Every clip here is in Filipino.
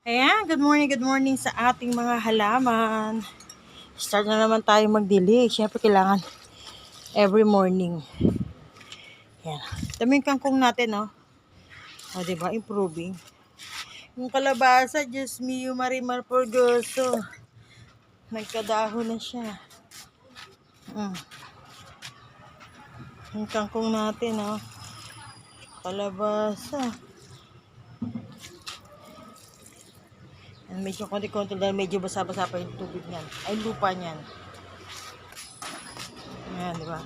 Ayan, good morning sa ating mga halaman. Start na naman tayo magdilig. Siyempre, kailangan every morning. Ayan. Dami yung kangkong natin, no? O, diba? Improving. Yung kalabasa, Diyos mio, Marimar Porgoso. Nagkadahon na siya. Yung kangkong natin, no? Kalabasa. Medyo konti-konti dahil medyo basa-basa pa yung tubig niyan. Ay, lupa niyan. Ayan, diba?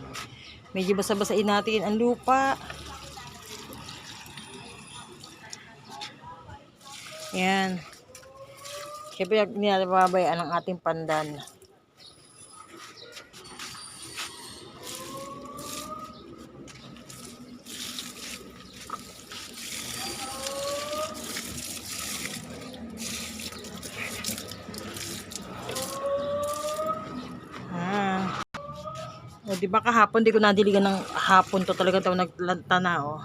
Medyo basa-basain natin ang lupa. Ayan. Siyempre, nilababayaan ang ating pandan. O, diba kahapon, di ko nadiligan ng hapon to talaga ito naglanta na, oh.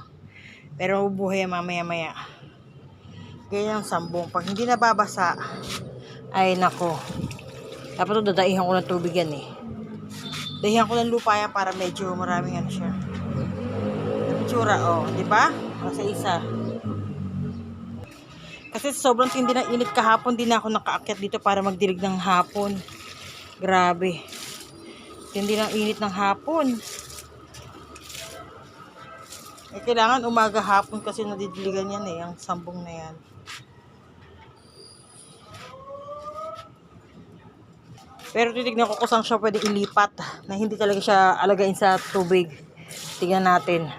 Pero buhay mamaya-maya. Ganyan ang sambong. Pag hindi nababasa, ay nako. Dapat ito dadaihan ko ng tubig yan, eh. Daihan ko ng lupa yan para medyo maraming ano siya. Itsura, oh. Diba? Sa isa. Kasi sobrang tindi ng init kahapon, di na ako nakaakyat dito para magdilig ng hapon. Grabe. Tindi ng init ng hapon. Eh, kailangan umaga hapon kasi nadidiligan yan eh, ang sambong na yan. Pero titignan ko kung saan siya pwede ilipat na hindi talaga siya alagain sa tubig. Tignan natin.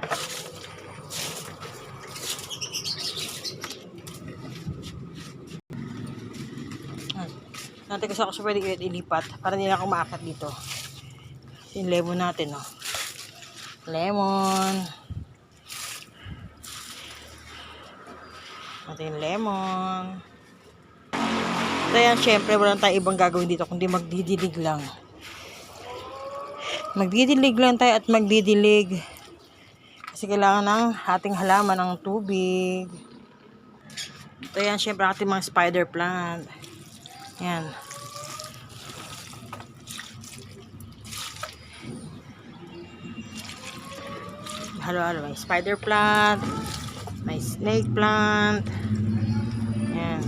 Natin kasi ako siya pwede ilipat para hindi na ako maakyat dito. Yung lemon natin, oh. Lemon. Natin yung lemon. So yan, syempre wala tayong ibang gagawin dito kundi magdidilig lang. Magdidilig lang tayo at magdidilig. Kasi kailangan ng ating halaman ng tubig. So yan, syempre ating mga spider plant. Yan. Halo-halo. May spider plant. May snake plant. Yan.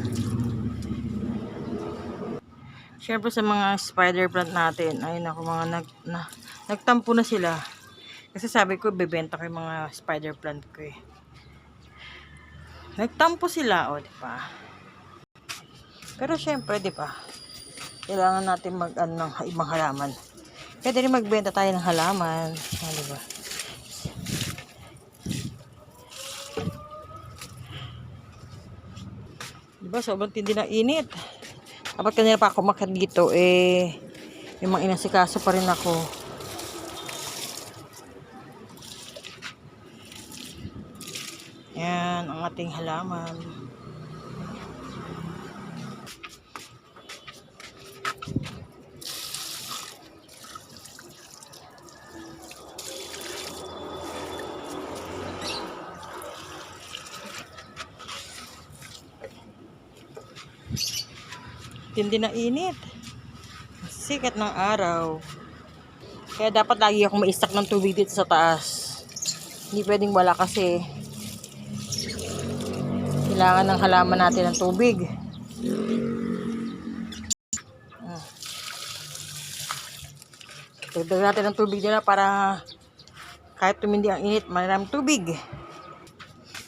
Siyempre sa mga spider plant natin, ay naku, mga nagtampo na sila. Kasi sabi ko, bebenta ko yung mga spider plant ko eh. Nagtampo sila, o, diba? Pero syempre, diba? Kailangan natin mag-ano ng ibang halaman. Pwede rin magbenta tayo ng halaman. O, diba? Diba, sobrang tindi na init. Dapat kanina pa ako umakyat dito, eh, yung mga inasikaso pa rin ako. Yan, ang ating halaman. Tindi na init. Sikat ng araw. Kaya dapat lagi akong ma-stack ng tubig dito sa taas. Hindi pwedeng wala kasi kailangan ng halaman natin ng tubig. Dagdag natin ng tubig nila para kahit tumindi ang init, maraming tubig.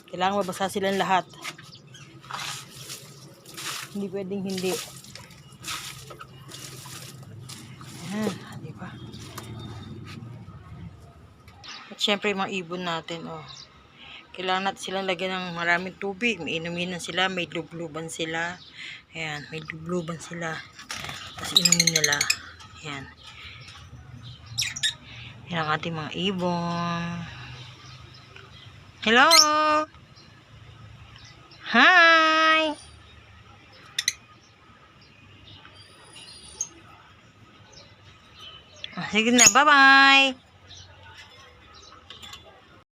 Kailangan mabasa silang lahat. Hindi pwedeng hindi. Ayan, di ba? At syempre yung mga ibon natin, oh. Kailangan natin silang lagyan ng maraming tubig. May inuminan sila, may lubluban sila. Ayan, may lubluban sila. Tapos inumin nila. Ayan. Yan ang ating mga ibon. Hello! Hi! Sige na, bye-bye!